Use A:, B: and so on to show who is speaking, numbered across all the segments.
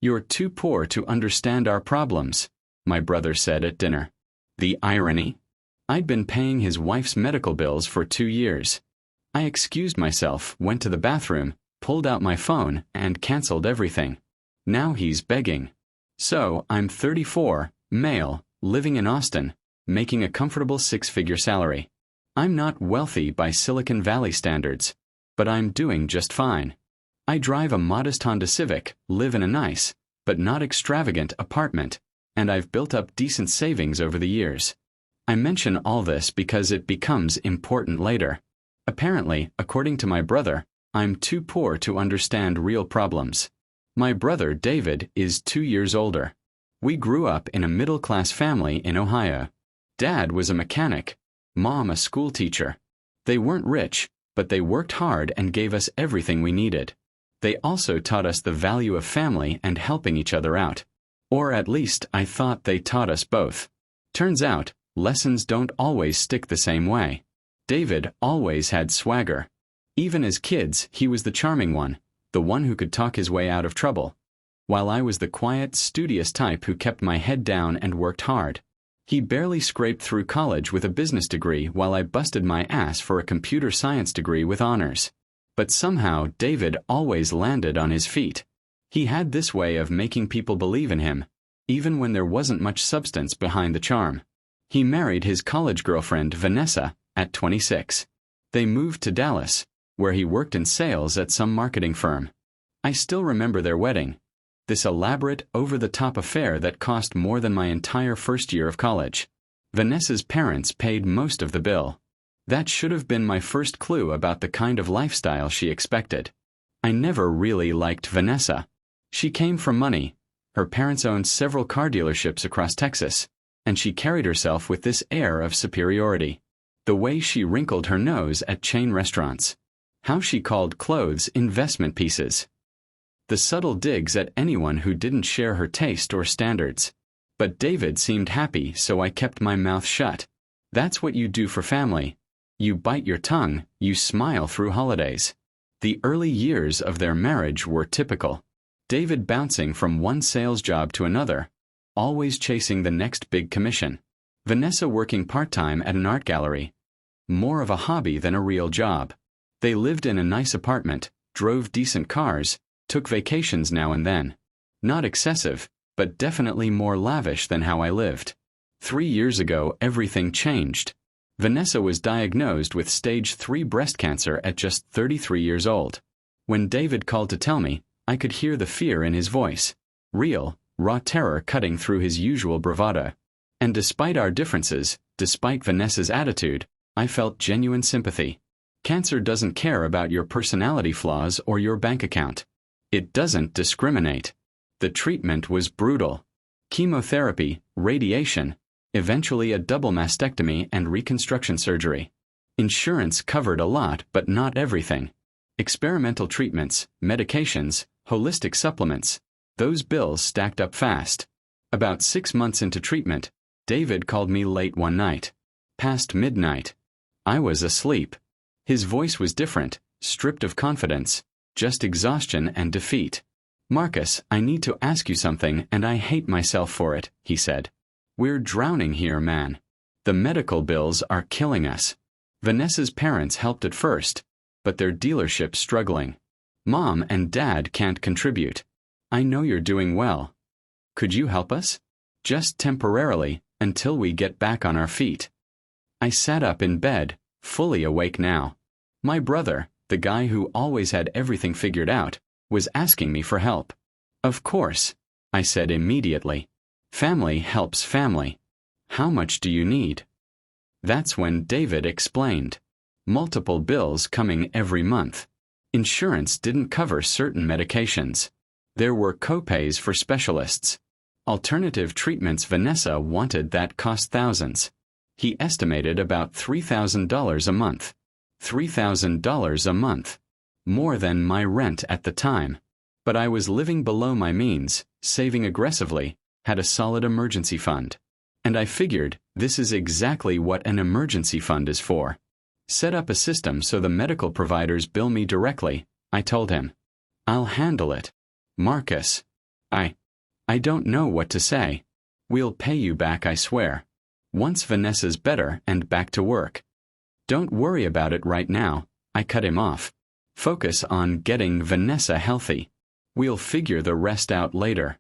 A: "You're too poor to understand our problems," my brother said at dinner. The irony? I'd been paying his wife's medical bills for 2 years. I excused myself, went to the bathroom, pulled out my phone, and canceled everything. Now he's begging. So, I'm 34, male, living in Austin, making a comfortable 6-figure salary. I'm not wealthy by Silicon Valley standards, but I'm doing just fine. I drive a modest Honda Civic, live in a nice, but not extravagant apartment, and I've built up decent savings over the years. I mention all this because it becomes important later. Apparently, according to my brother, I'm too poor to understand real problems. My brother, David, is 2 years older. We grew up in a middle-class family in Ohio. Dad was a mechanic, Mom a school teacher. They weren't rich, but they worked hard and gave us everything we needed. They also taught us the value of family and helping each other out. Or at least I thought they taught us both. Turns out, lessons don't always stick the same way. David always had swagger. Even as kids, he was the charming one, the one who could talk his way out of trouble, while I was the quiet, studious type who kept my head down and worked hard. He barely scraped through college with a business degree while I busted my ass for a computer science degree with honors. But somehow David always landed on his feet. He had this way of making people believe in him, even when there wasn't much substance behind the charm. He married his college girlfriend, Vanessa, at 26. They moved to Dallas, where he worked in sales at some marketing firm. I still remember their wedding. This elaborate, over-the-top affair that cost more than my entire first year of college. Vanessa's parents paid most of the bill. That should have been my first clue about the kind of lifestyle she expected. I never really liked Vanessa. She came from money. Her parents owned several car dealerships across Texas, and she carried herself with this air of superiority. The way she wrinkled her nose at chain restaurants. How she called clothes investment pieces. The subtle digs at anyone who didn't share her taste or standards. But David seemed happy, so I kept my mouth shut. That's what you do for family. You bite your tongue, you smile through holidays. The early years of their marriage were typical. David bouncing from one sales job to another, always chasing the next big commission. Vanessa working part-time at an art gallery. More of a hobby than a real job. They lived in a nice apartment, drove decent cars, took vacations now and then. Not excessive, but definitely more lavish than how I lived. 3 years ago, everything changed. Vanessa was diagnosed with stage 3 breast cancer at just 33 years old. When David called to tell me, I could hear the fear in his voice. Real, raw terror cutting through his usual bravado. And despite our differences, despite Vanessa's attitude, I felt genuine sympathy. Cancer doesn't care about your personality flaws or your bank account. It doesn't discriminate. The treatment was brutal. Chemotherapy, radiation, eventually a double mastectomy and reconstruction surgery. Insurance covered a lot, but not everything. Experimental treatments, medications, holistic supplements. Those bills stacked up fast. About 6 months into treatment, David called me late one night. Past midnight. I was asleep. His voice was different, stripped of confidence, just exhaustion and defeat. "Marcus, I need to ask you something and I hate myself for it," he said. "We're drowning here, man. The medical bills are killing us. Vanessa's parents helped at first, but their dealership's struggling. Mom and Dad can't contribute. I know you're doing well. Could you help us? Just temporarily, until we get back on our feet." I sat up in bed, fully awake now. My brother, the guy who always had everything figured out, was asking me for help. "Of course," I said immediately. "Family helps family. How much do you need?" That's when David explained. Multiple bills coming every month. Insurance didn't cover certain medications. There were copays for specialists. Alternative treatments Vanessa wanted that cost thousands. He estimated about $3,000 a month. $3,000 a month. More than my rent at the time. But I was living below my means, saving aggressively, had a solid emergency fund. And I figured, this is exactly what an emergency fund is for. Set up a system so the medical providers bill me directly, I told him. "I'll handle it. Marcus." I don't know what to say. We'll pay you back, I swear. Once Vanessa's better and back to work. Don't worry about it right now, I cut him off. Focus on getting Vanessa healthy. We'll figure the rest out later.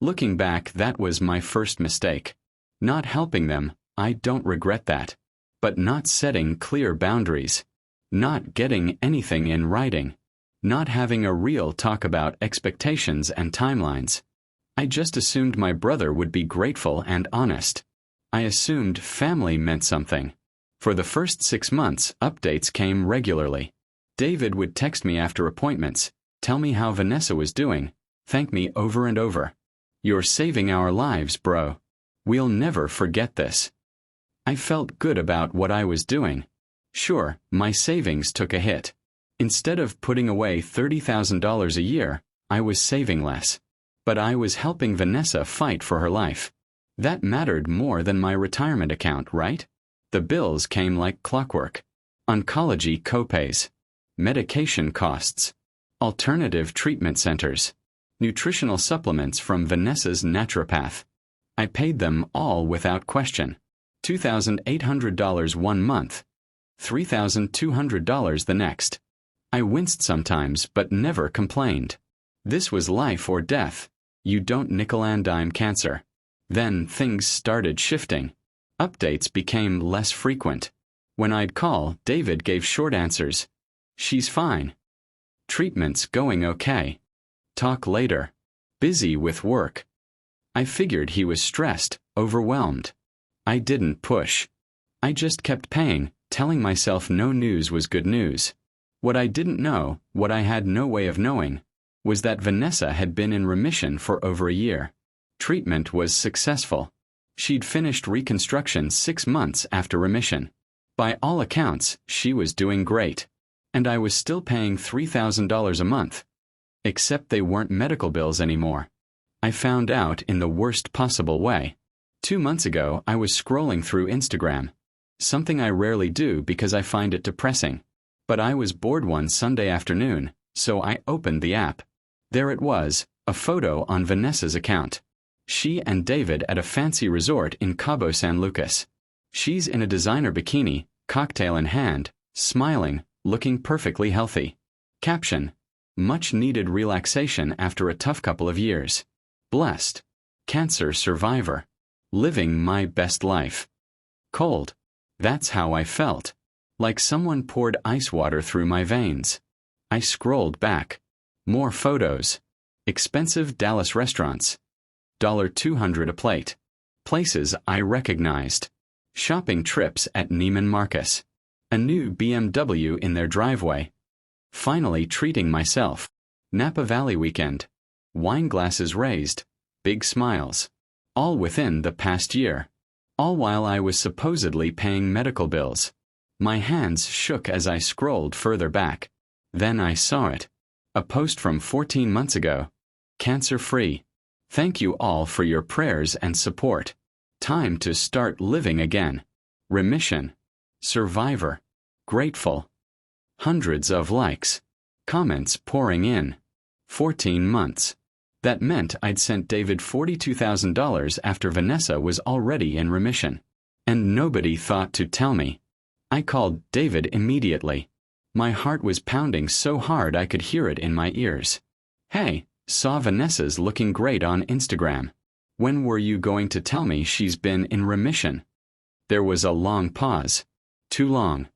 A: Looking back, that was my first mistake. Not helping them, I don't regret that. But not setting clear boundaries. Not getting anything in writing. Not having a real talk about expectations and timelines. I just assumed my brother would be grateful and honest. I assumed family meant something. For the first 6 months, updates came regularly. David would text me after appointments, tell me how Vanessa was doing, thank me over and over. You're saving our lives, bro. We'll never forget this. I felt good about what I was doing. Sure, my savings took a hit. Instead of putting away $30,000 a year, I was saving less. But I was helping Vanessa fight for her life. That mattered more than my retirement account, right? The bills came like clockwork. Oncology copays, medication costs, alternative treatment centers, nutritional supplements from Vanessa's naturopath. I paid them all without question. $2,800 one month, $3,200 the next. I winced sometimes but never complained. This was life or death. You don't nickel and dime cancer. Then things started shifting. Updates became less frequent. When I'd call, David gave short answers. She's fine. Treatment's going okay. Talk later. Busy with work. I figured he was stressed, overwhelmed. I didn't push. I just kept paying, telling myself no news was good news. What I didn't know, what I had no way of knowing, was that Vanessa had been in remission for over a year. Treatment was successful. She'd finished reconstruction 6 months after remission. By all accounts, she was doing great. And I was still paying $3,000 a month. Except they weren't medical bills anymore. I found out in the worst possible way. 2 months ago, I was scrolling through Instagram. Something I rarely do because I find it depressing. But I was bored one Sunday afternoon, so I opened the app. There it was, a photo on Vanessa's account. She and David at a fancy resort in Cabo San Lucas. She's in a designer bikini, cocktail in hand, smiling, looking perfectly healthy. Caption: much needed relaxation after a tough couple of years. Blessed. Cancer survivor. Living my best life. Cold. That's how I felt. Like someone poured ice water through my veins. I scrolled back. More photos. Expensive Dallas restaurants. $200 a plate. Places I recognized. Shopping trips at Neiman Marcus. A new BMW in their driveway. Finally treating myself. Napa Valley weekend. Wine glasses raised. Big smiles. All within the past year. All while I was supposedly paying medical bills. My hands shook as I scrolled further back. Then I saw it. A post from 14 months ago. Cancer-free. Thank you all for your prayers and support. Time to start living again. Remission. Survivor. Grateful. Hundreds of likes. Comments pouring in. 14 months. That meant I'd sent David $42,000 after Vanessa was already in remission. And nobody thought to tell me. I called David immediately. My heart was pounding so hard I could hear it in my ears. Hey, saw Vanessa's looking great on Instagram. When were you going to tell me she's been in remission? There was a long pause. Too long.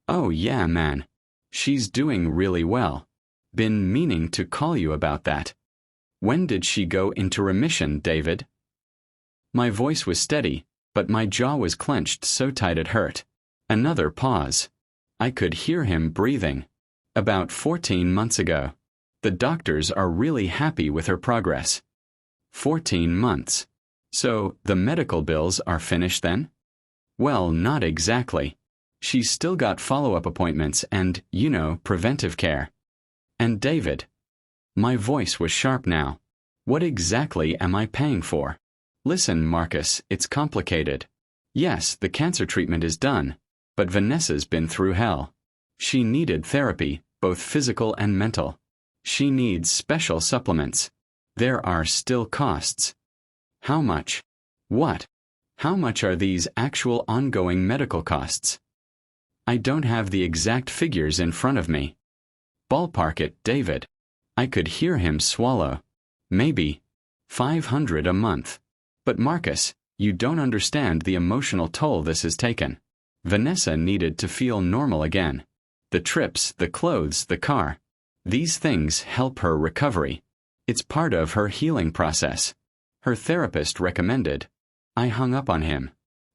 A: Oh yeah, man. She's doing really well. Been meaning to call you about that. When did she go into remission, David? My voice was steady, but my jaw was clenched so tight it hurt. Another pause. I could hear him breathing. About 14 months ago. The doctors are really happy with her progress. 14 months. So, the medical bills are finished then? Well, not exactly. She's still got follow-up appointments and, preventive care. And David. My voice was sharp now. What exactly am I paying for? Listen, Marcus, it's complicated. Yes, the cancer treatment is done, but Vanessa's been through hell. She needed therapy, both physical and mental. She needs special supplements. There are still costs. How much? What? How much are these actual ongoing medical costs? I don't have the exact figures in front of me. Ballpark it, David. I could hear him swallow. Maybe $500 a month. But Marcus, you don't understand the emotional toll this has taken. Vanessa needed to feel normal again. The trips, the clothes, the car. These things help her recovery. It's part of her healing process. Her therapist recommended. I hung up on him.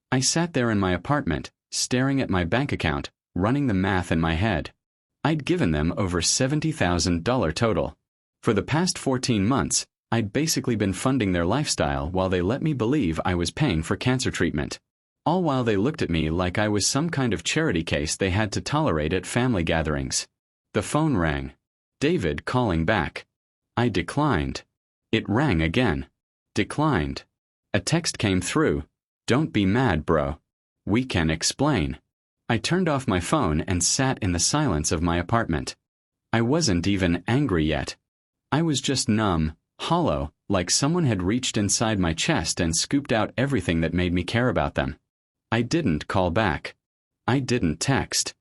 A: I sat there in my apartment, staring at my bank account, running the math in my head. I'd given them over $70,000 total. For the past 14 months, I'd basically been funding their lifestyle while they let me believe I was paying for cancer treatment. All while they looked at me like I was some kind of charity case they had to tolerate at family gatherings. The phone rang. David calling back. I declined. It rang again. Declined. A text came through. Don't be mad, bro. We can explain. I turned off my phone and sat in the silence of my apartment. I wasn't even angry yet. I was just numb, hollow, like someone had reached inside my chest and scooped out everything that made me care about them. I didn't call back. I didn't text.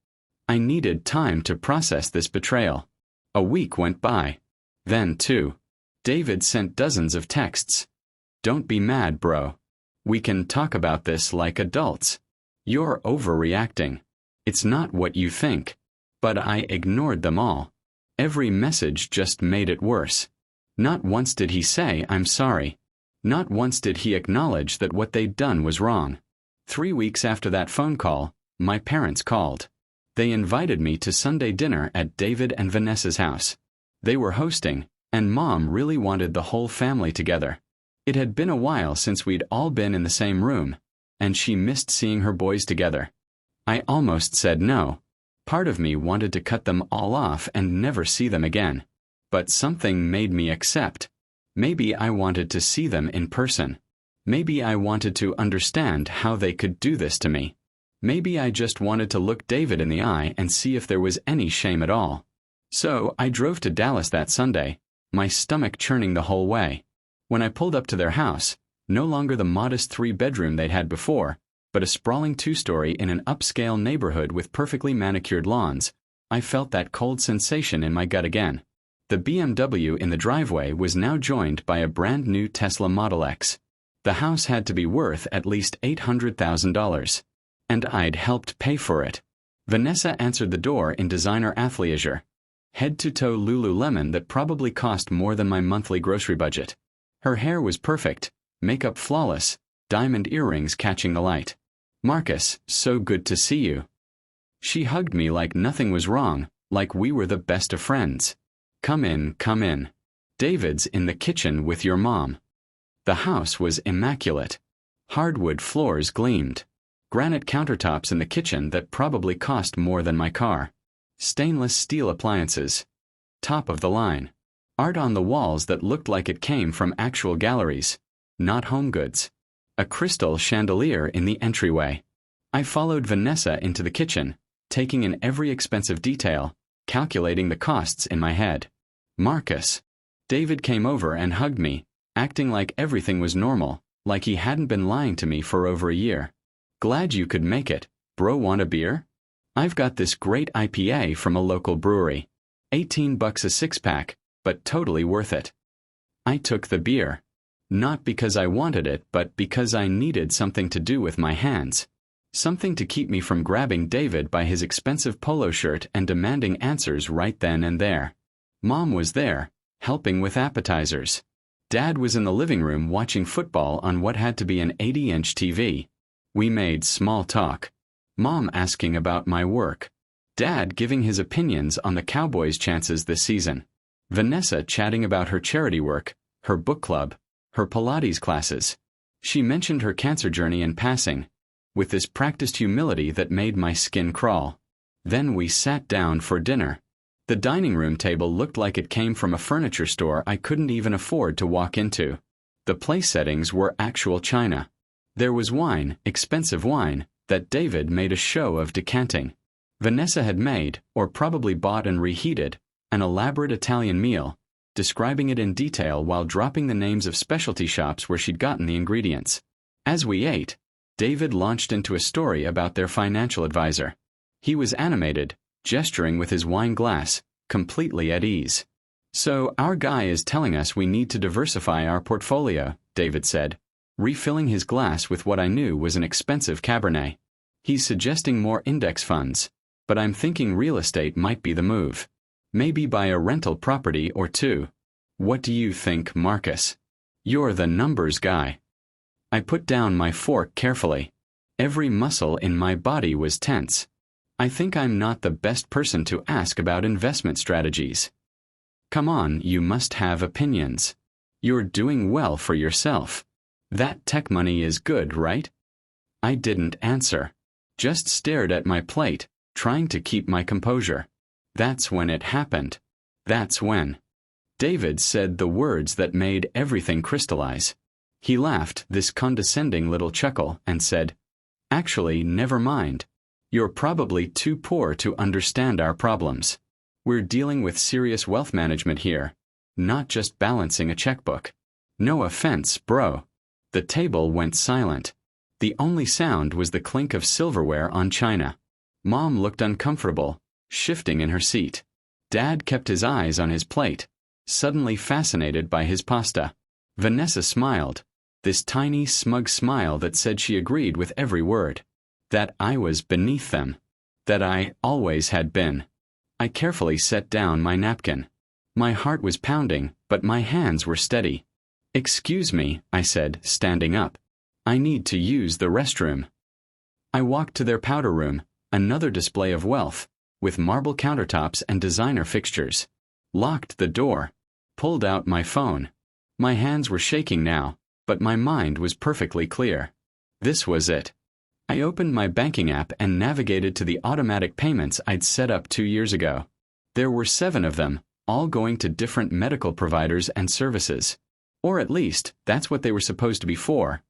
A: I needed time to process this betrayal. A week went by. Then 2. David sent dozens of texts. Don't be mad, bro. We can talk about this like adults. You're overreacting. It's not what you think. But I ignored them all. Every message just made it worse. Not once did he say, I'm sorry. Not once did he acknowledge that what they'd done was wrong. 3 weeks after that phone call, my parents called. They invited me to Sunday dinner at David and Vanessa's house. They were hosting, and Mom really wanted the whole family together. It had been a while since we'd all been in the same room, and she missed seeing her boys together. I almost said no. Part of me wanted to cut them all off and never see them again. But something made me accept. Maybe I wanted to see them in person. Maybe I wanted to understand how they could do this to me. Maybe I just wanted to look David in the eye and see if there was any shame at all. So I drove to Dallas that Sunday, my stomach churning the whole way. When I pulled up to their house, no longer the modest 3-bedroom they'd had before, but a sprawling 2-story in an upscale neighborhood with perfectly manicured lawns, I felt that cold sensation in my gut again. The BMW in the driveway was now joined by a brand new Tesla Model X. The house had to be worth at least $800,000. And I'd helped pay for it. Vanessa answered the door in designer athleisure. Head-to-toe Lululemon that probably cost more than my monthly grocery budget. Her hair was perfect, makeup flawless, diamond earrings catching the light. Marcus, so good to see you. She hugged me like nothing was wrong, like we were the best of friends. Come in, come in. David's in the kitchen with your mom. The house was immaculate. Hardwood floors gleamed. Granite countertops in the kitchen that probably cost more than my car. Stainless steel appliances. Top of the line. Art on the walls that looked like it came from actual galleries, not home goods. A crystal chandelier in the entryway. I followed Vanessa into the kitchen, taking in every expensive detail, calculating the costs in my head. Marcus. David came over and hugged me, acting like everything was normal, like he hadn't been lying to me for over a year. Glad you could make it. Bro, want a beer? I've got this great IPA from a local brewery. $18 a 6-pack, but totally worth it. I took the beer. Not because I wanted it, but because I needed something to do with my hands. Something to keep me from grabbing David by his expensive polo shirt and demanding answers right then and there. Mom was there, helping with appetizers. Dad was in the living room watching football on what had to be an 80-inch TV. We made small talk. Mom asking about my work. Dad giving his opinions on the Cowboys' chances this season. Vanessa chatting about her charity work, her book club, her Pilates classes. She mentioned her cancer journey in passing, with this practiced humility that made my skin crawl. Then we sat down for dinner. The dining room table looked like it came from a furniture store I couldn't even afford to walk into. The place settings were actual china. There was wine, expensive wine, that David made a show of decanting. Vanessa had made, or probably bought and reheated, an elaborate Italian meal, describing it in detail while dropping the names of specialty shops where she'd gotten the ingredients. As we ate, David launched into a story about their financial advisor. He was animated, gesturing with his wine glass, completely at ease. "So our guy is telling us we need to diversify our portfolio," David said, refilling his glass with what I knew was an expensive Cabernet. "He's suggesting more index funds, but I'm thinking real estate might be the move. Maybe buy a rental property or two. What do you think, Marcus? You're the numbers guy." I put down my fork carefully. Every muscle in my body was tense. I think I'm not the best person to ask about investment strategies. "Come on, you must have opinions. You're doing well for yourself. That tech money is good, right?" I didn't answer. Just stared at my plate, trying to keep my composure. That's when it happened. That's when David said the words that made everything crystallize. He laughed this condescending little chuckle and said, "Actually, never mind. You're probably too poor to understand our problems. We're dealing with serious wealth management here, not just balancing a checkbook. No offense, bro." The table went silent. The only sound was the clink of silverware on china. Mom looked uncomfortable, shifting in her seat. Dad kept his eyes on his plate, suddenly fascinated by his pasta. Vanessa smiled, this tiny, smug smile that said she agreed with every word. That I was beneath them. That I always had been. I carefully set down my napkin. My heart was pounding, but my hands were steady. "Excuse me," I said, standing up. "I need to use the restroom." I walked to their powder room, another display of wealth, with marble countertops and designer fixtures. Locked the door. Pulled out my phone. My hands were shaking now, but my mind was perfectly clear. This was it. I opened my banking app and navigated to the automatic payments I'd set up 2 years ago. There were 7 of them, all going to different medical providers and services. Or at least, that's what they were supposed to be for.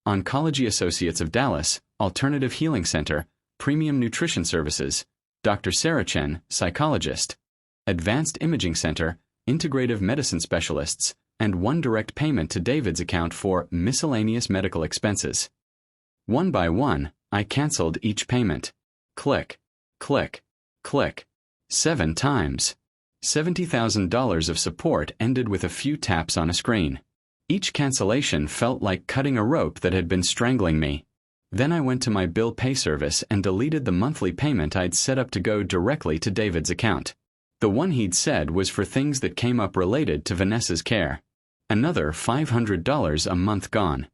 A: Oncology Associates of Dallas, Alternative Healing Center, Premium Nutrition Services, Dr. Sarachen, Psychologist, Advanced Imaging Center, Integrative Medicine Specialists, and one direct payment to David's account for miscellaneous medical expenses. One by one, I canceled each payment. Click, click, click. 7 times. $70,000 of support ended with a few taps on a screen. Each cancellation felt like cutting a rope that had been strangling me. Then I went to my bill pay service and deleted the monthly payment I'd set up to go directly to David's account. The one he'd said was for things that came up related to Vanessa's care. Another $500 a month gone.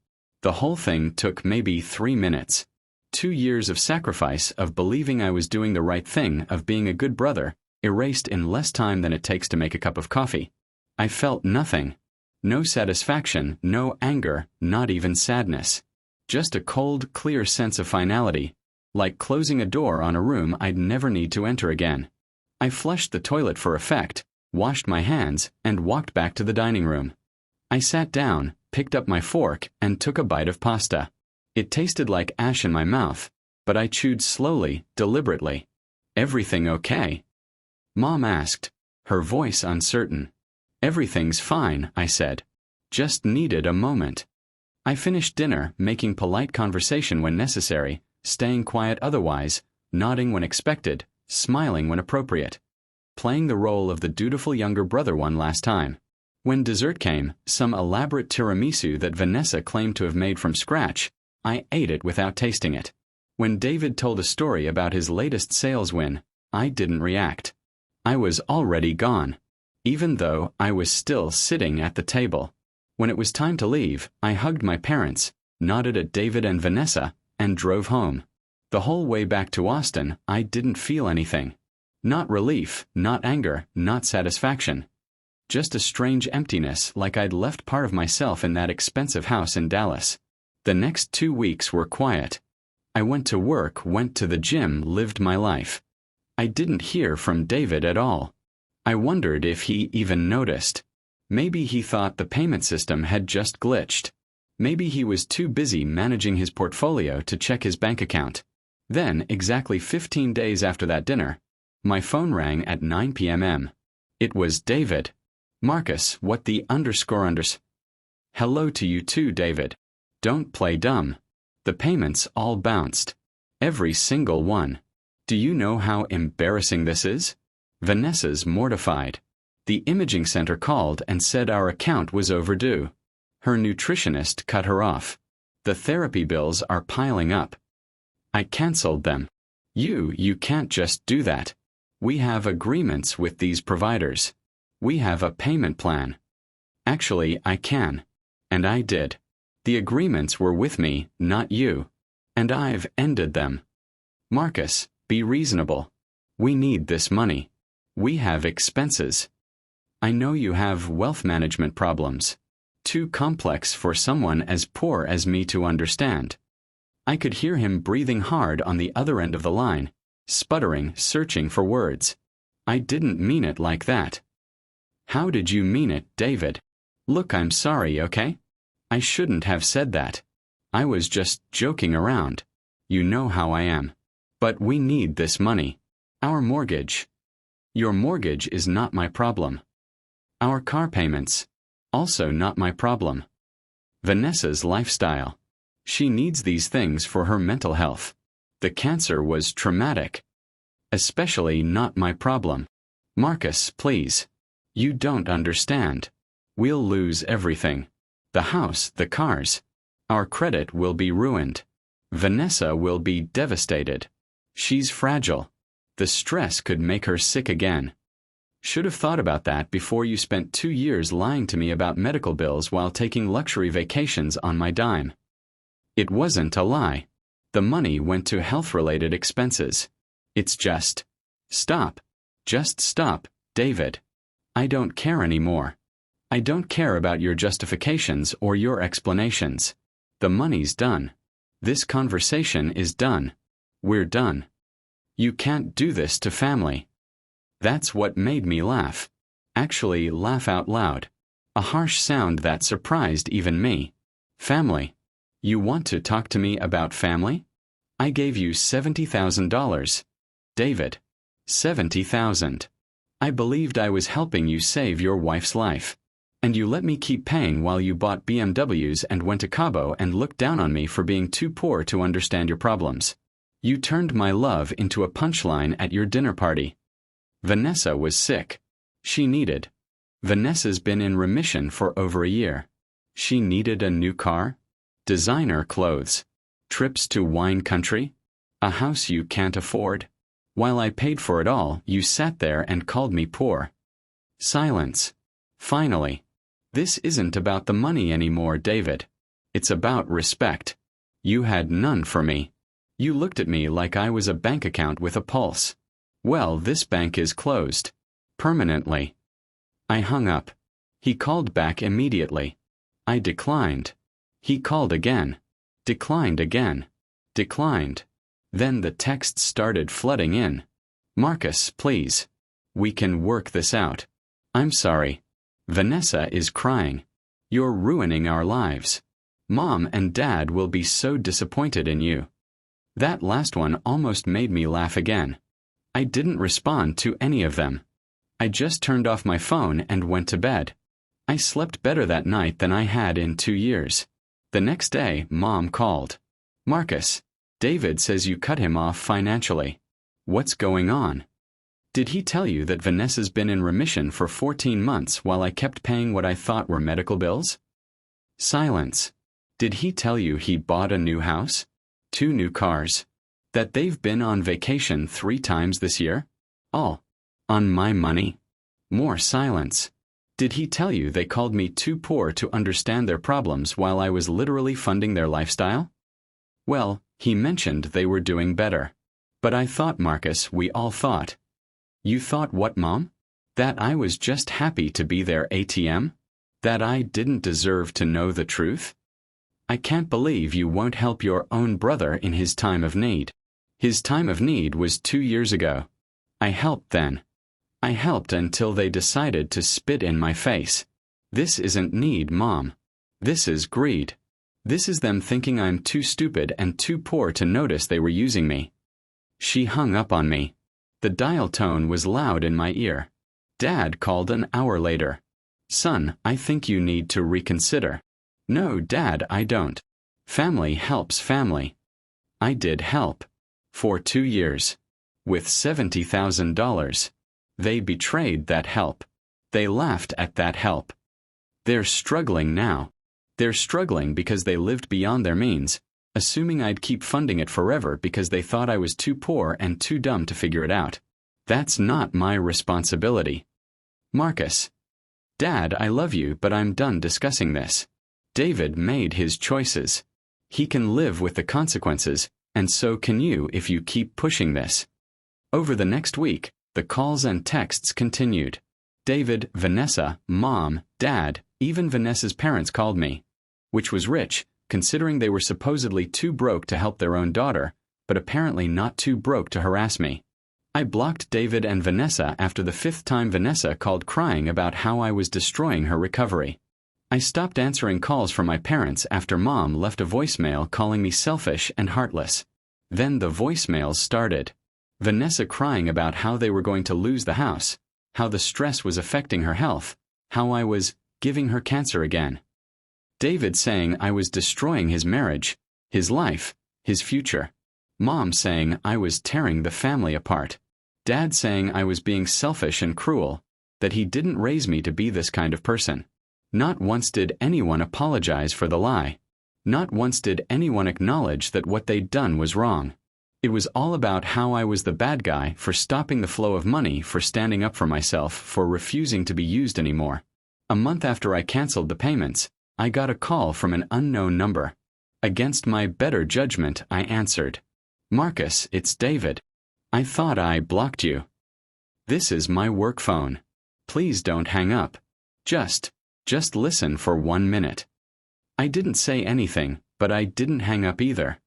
A: The whole thing took maybe 3 minutes. 2 years of sacrifice, of believing I was doing the right thing, of being a good brother, erased in less time than it takes to make a cup of coffee. I felt nothing. No satisfaction, no anger, not even sadness. Just a cold, clear sense of finality, like closing a door on a room I'd never need to enter again. I flushed the toilet for effect, washed my hands, and walked back to the dining room. I sat down, picked up my fork, and took a bite of pasta. It tasted like ash in my mouth, but I chewed slowly, deliberately. "Everything okay?" Mom asked, her voice uncertain. "Everything's fine," I said. "Just needed a moment." I finished dinner, making polite conversation when necessary, staying quiet otherwise, nodding when expected, smiling when appropriate. Playing the role of the dutiful younger brother one last time. When dessert came, some elaborate tiramisu that Vanessa claimed to have made from scratch, I ate it without tasting it. When David told a story about his latest sales win, I didn't react. I was already gone, even though I was still sitting at the table. When it was time to leave, I hugged my parents, nodded at David and Vanessa, and drove home. The whole way back to Austin, I didn't feel anything. Not relief, not anger, not satisfaction. Just a strange emptiness, like I'd left part of myself in that expensive house in Dallas. The next 2 weeks were quiet. I went to work, went to the gym, lived my life. I didn't hear from David at all. I wondered if he even noticed. Maybe he thought the payment system had just glitched. Maybe he was too busy managing his portfolio to check his bank account. Then, exactly 15 days after that dinner, my phone rang at 9 p.m. It was David. Marcus, what the underscore unders. Hello to you too, David. Don't play dumb. The payments all bounced. Every single one. Do you know how embarrassing this is? Vanessa's mortified. The imaging center called and said our account was overdue. Her nutritionist cut her off. The therapy bills are piling up. I canceled them. You can't just do that. We have agreements with these providers. We have a payment plan. Actually, I can. And I did. The agreements were with me, not you. And I've ended them. Marcus, be reasonable. We need this money. We have expenses. I know you have wealth management problems. Too complex for someone as poor as me to understand. I could hear him breathing hard on the other end of the line, sputtering, searching for words. I didn't mean it like that. How did you mean it, David? Look, I'm sorry, okay? I shouldn't have said that. I was just joking around. You know how I am. But we need this money. Our mortgage. Your mortgage is not my problem. Our car payments. Also not my problem. Vanessa's lifestyle. She needs these things for her mental health. The cancer was traumatic. Especially not my problem. Marcus, please. You don't understand. We'll lose everything. The house, the cars. Our credit will be ruined. Vanessa will be devastated. She's fragile. The stress could make her sick again. Should have thought about that before you spent 2 years lying to me about medical bills while taking luxury vacations on my dime. It wasn't a lie. The money went to health-related expenses. It's just... Stop. Just stop, David. I don't care anymore. I don't care about your justifications or your explanations. The money's done. This conversation is done. We're done. You can't do this to family. That's what made me laugh. Actually, laugh out loud. A harsh sound that surprised even me. Family. You want to talk to me about family? I gave you $70,000. David. $70,000. I believed I was helping you save your wife's life. And you let me keep paying while you bought BMWs and went to Cabo and looked down on me for being too poor to understand your problems. You turned my love into a punchline at your dinner party. Vanessa was sick. She needed. Vanessa's been in remission for over a year. She needed a new car, designer clothes, trips to wine country, a house you can't afford. While I paid for it all, you sat there and called me poor. Silence. Finally. This isn't about the money anymore, David. It's about respect. You had none for me. You looked at me like I was a bank account with a pulse. Well, this bank is closed. Permanently. I hung up. He called back immediately. I declined. He called again. Declined again. Declined. Then the texts started flooding in. Marcus, please. We can work this out. I'm sorry. Vanessa is crying. You're ruining our lives. Mom and Dad will be so disappointed in you. That last one almost made me laugh again. I didn't respond to any of them. I just turned off my phone and went to bed. I slept better that night than I had in 2 years. The next day, Mom called. Marcus, David says you cut him off financially. What's going on? Did he tell you that Vanessa's been in remission for 14 months while I kept paying what I thought were medical bills? Silence. Did he tell you he bought a new house? 2 new cars? That they've been on vacation 3 times this year? All. On my money? More silence. Did he tell you they called me too poor to understand their problems while I was literally funding their lifestyle? Well, he mentioned they were doing better. But I thought, Marcus, we all thought. You thought what, Mom? That I was just happy to be their ATM? That I didn't deserve to know the truth? I can't believe you won't help your own brother in his time of need. His time of need was 2 years ago. I helped then. I helped until they decided to spit in my face. This isn't need, Mom. This is greed. This is them thinking I'm too stupid and too poor to notice they were using me. She hung up on me. The dial tone was loud in my ear. Dad called an hour later. Son, I think you need to reconsider. No, Dad, I don't. Family helps family. I did help. For 2 years. With $70,000. They betrayed that help. They laughed at that help. They're struggling now. They're struggling because they lived beyond their means, assuming I'd keep funding it forever because they thought I was too poor and too dumb to figure it out. That's not my responsibility. Marcus. Dad, I love you, but I'm done discussing this. David made his choices. He can live with the consequences, and so can you if you keep pushing this. Over the next week, the calls and texts continued. David, Vanessa, Mom, Dad, even Vanessa's parents called me. Which was rich, considering they were supposedly too broke to help their own daughter, but apparently not too broke to harass me. I blocked David and Vanessa after the 5th time Vanessa called crying about how I was destroying her recovery. I stopped answering calls from my parents after Mom left a voicemail calling me selfish and heartless. Then the voicemails started. Vanessa crying about how they were going to lose the house, how the stress was affecting her health, how I was giving her cancer again. David saying I was destroying his marriage, his life, his future. Mom saying I was tearing the family apart. Dad saying I was being selfish and cruel, that he didn't raise me to be this kind of person. Not once did anyone apologize for the lie. Not once did anyone acknowledge that what they'd done was wrong. It was all about how I was the bad guy for stopping the flow of money, for standing up for myself, for refusing to be used anymore. A month after I canceled the payments, I got a call from an unknown number. Against my better judgment, I answered. Marcus, it's David. I thought I blocked you. This is my work phone. Please don't hang up. Just listen for 1 minute. I didn't say anything, but I didn't hang up either.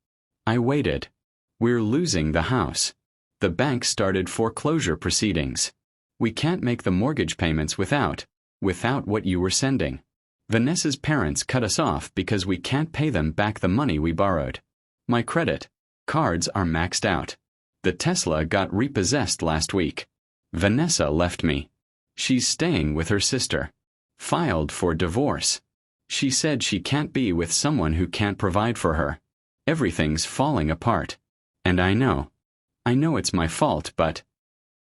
A: I waited. We're losing the house. The bank started foreclosure proceedings. We can't make the mortgage payments without what you were sending. Vanessa's parents cut us off because we can't pay them back the money we borrowed. My credit cards are maxed out. The Tesla got repossessed last week. Vanessa left me. She's staying with her sister. Filed for divorce. She said she can't be with someone who can't provide for her. Everything's falling apart. And I know it's my fault, but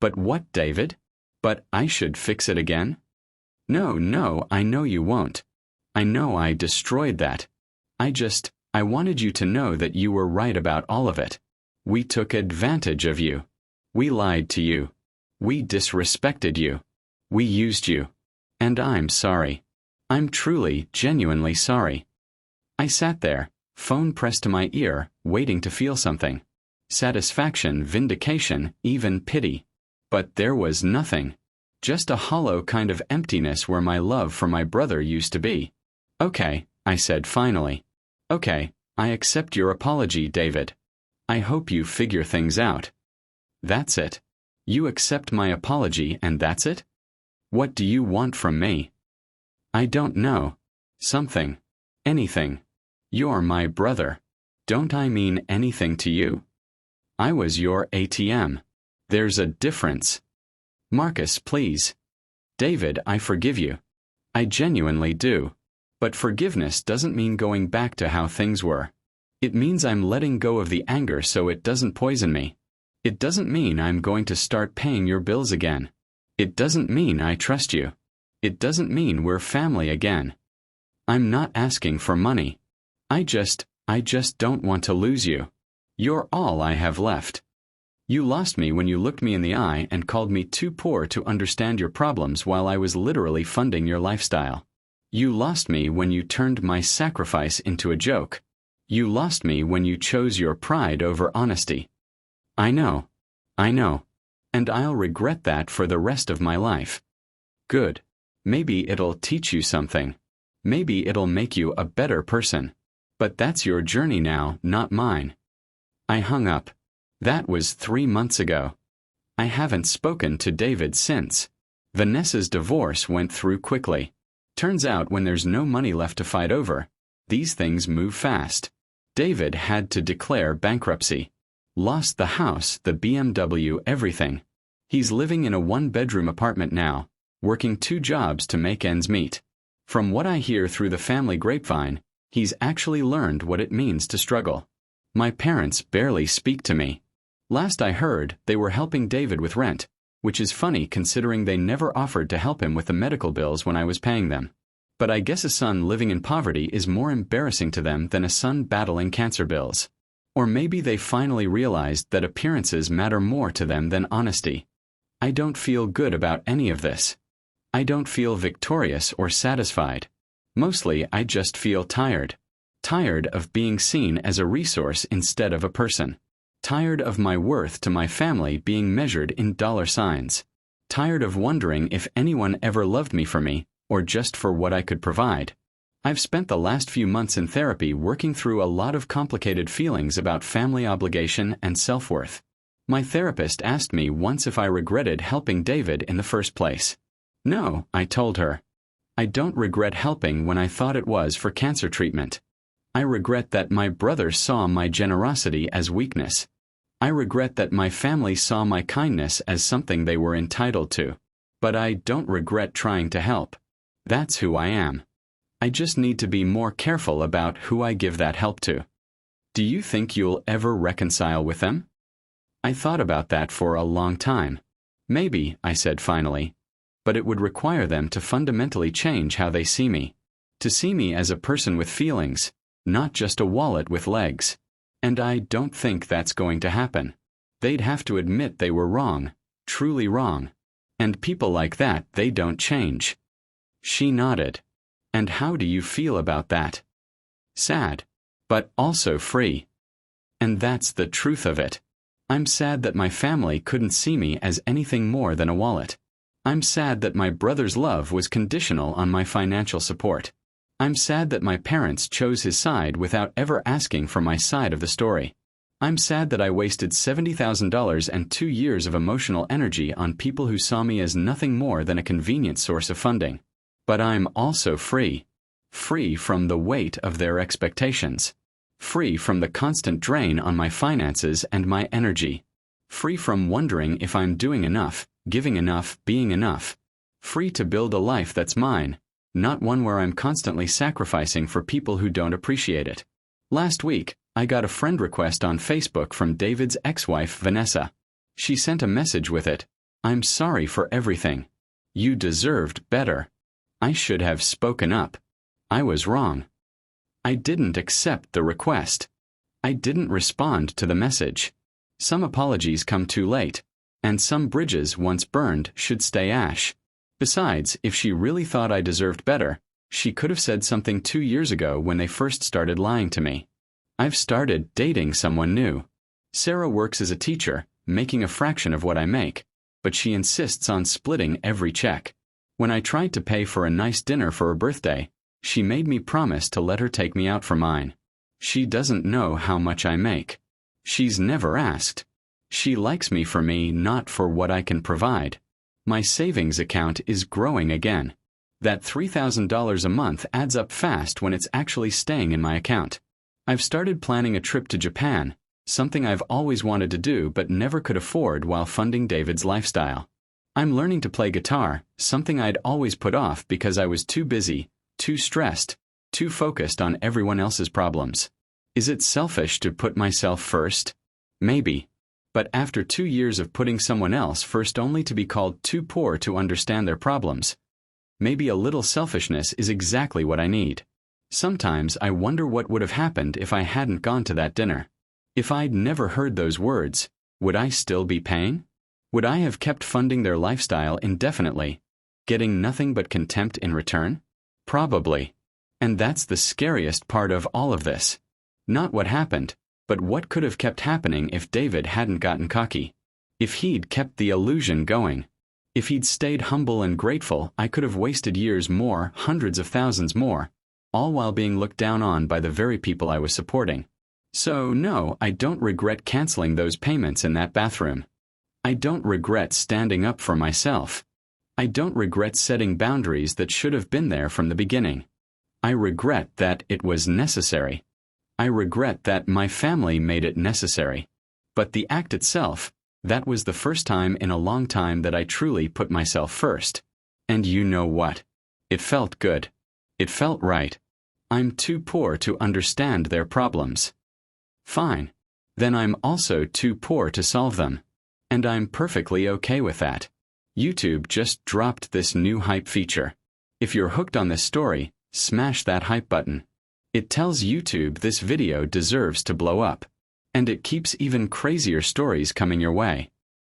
A: what, David? But I should fix it again? No, I know you won't. I know I destroyed that. I wanted you to know that you were right about all of it. We took advantage of you. We lied to you. We disrespected you. We used you. And I'm sorry. I'm truly, genuinely sorry. I sat there, phone pressed to my ear, waiting to feel something. Satisfaction, vindication, even pity. But there was nothing. Just a hollow kind of emptiness where my love for my brother used to be. Okay, I said finally. Okay, I accept your apology, David. I hope you figure things out. That's it. You accept my apology and that's it? What do you want from me? I don't know. Something. Anything. You're my brother. Don't I mean anything to you? I was your ATM. There's a difference. Marcus, please. David, I forgive you. I genuinely do. But forgiveness doesn't mean going back to how things were. It means I'm letting go of the anger so it doesn't poison me. It doesn't mean I'm going to start paying your bills again. It doesn't mean I trust you. It doesn't mean we're family again. I'm not asking for money. I just don't want to lose you. You're all I have left. You lost me when you looked me in the eye and called me too poor to understand your problems while I was literally funding your lifestyle. You lost me when you turned my sacrifice into a joke. You lost me when you chose your pride over honesty. I know. And I'll regret that for the rest of my life. Good. Maybe it'll teach you something. Maybe it'll make you a better person. But that's your journey now, not mine. I hung up. That was 3 months ago. I haven't spoken to David since. Vanessa's divorce went through quickly. Turns out when there's no money left to fight over, these things move fast. David had to declare bankruptcy. Lost the house, the BMW, everything. He's living in a 1-bedroom apartment now, working 2 jobs to make ends meet. From what I hear through the family grapevine, he's actually learned what it means to struggle. My parents barely speak to me. Last I heard, they were helping David with rent, which is funny considering they never offered to help him with the medical bills when I was paying them. But I guess a son living in poverty is more embarrassing to them than a son battling cancer bills. Or maybe they finally realized that appearances matter more to them than honesty. I don't feel good about any of this. I don't feel victorious or satisfied. Mostly, I just feel tired. Tired of being seen as a resource instead of a person. Tired of my worth to my family being measured in dollar signs. Tired of wondering if anyone ever loved me for me, or just for what I could provide. I've spent the last few months in therapy working through a lot of complicated feelings about family obligation and self-worth. My therapist asked me once if I regretted helping David in the first place. No, I told her. I don't regret helping when I thought it was for cancer treatment. I regret that my brother saw my generosity as weakness. I regret that my family saw my kindness as something they were entitled to. But I don't regret trying to help. That's who I am. I just need to be more careful about who I give that help to. Do you think you'll ever reconcile with them? I thought about that for a long time. Maybe, I said finally. But it would require them to fundamentally change how they see me. To see me as a person with feelings, not just a wallet with legs. And I don't think that's going to happen. They'd have to admit they were wrong, truly wrong. And people like that, they don't change. She nodded. And how do you feel about that? Sad. But also free. And that's the truth of it. I'm sad that my family couldn't see me as anything more than a wallet. I'm sad that my brother's love was conditional on my financial support. I'm sad that my parents chose his side without ever asking for my side of the story. I'm sad that I wasted $70,000 and 2 years of emotional energy on people who saw me as nothing more than a convenient source of funding. But I'm also free. Free from the weight of their expectations. Free from the constant drain on my finances and my energy. Free from wondering if I'm doing enough, giving enough, being enough. Free to build a life that's mine, not one where I'm constantly sacrificing for people who don't appreciate it. Last week, I got a friend request on Facebook from David's ex-wife, Vanessa. She sent a message with it. I'm sorry for everything. You deserved better. I should have spoken up. I was wrong. I didn't accept the request. I didn't respond to the message. Some apologies come too late, and some bridges once burned should stay ash. Besides, if she really thought I deserved better, she could have said something 2 years ago when they first started lying to me. I've started dating someone new. Sarah works as a teacher, making a fraction of what I make, but she insists on splitting every check. When I tried to pay for a nice dinner for her birthday, she made me promise to let her take me out for mine. She doesn't know how much I make. She's never asked. She likes me for me, not for what I can provide. My savings account is growing again. That $3,000 a month adds up fast when it's actually staying in my account. I've started planning a trip to Japan, something I've always wanted to do but never could afford while funding David's lifestyle. I'm learning to play guitar, something I'd always put off because I was too busy, too stressed, too focused on everyone else's problems. Is it selfish to put myself first? Maybe. But after 2 years of putting someone else first only to be called too poor to understand their problems, maybe a little selfishness is exactly what I need. Sometimes I wonder what would have happened if I hadn't gone to that dinner. If I'd never heard those words, would I still be paying? Would I have kept funding their lifestyle indefinitely, getting nothing but contempt in return? Probably. And that's the scariest part of all of this. Not what happened, but what could have kept happening if David hadn't gotten cocky. If he'd kept the illusion going. If he'd stayed humble and grateful, I could have wasted years more, hundreds of thousands more, all while being looked down on by the very people I was supporting. So no, I don't regret canceling those payments in that bathroom. I don't regret standing up for myself. I don't regret setting boundaries that should have been there from the beginning. I regret that it was necessary. I regret that my family made it necessary. But the act itself, that was the first time in a long time that I truly put myself first. And you know what? It felt good. It felt right. I'm too poor to understand their problems. Fine. Then I'm also too poor to solve them. And I'm perfectly okay with that. YouTube just dropped this new hype feature. If you're hooked on this story, smash that hype button. It tells YouTube this video deserves to blow up. And it keeps even crazier stories coming your way.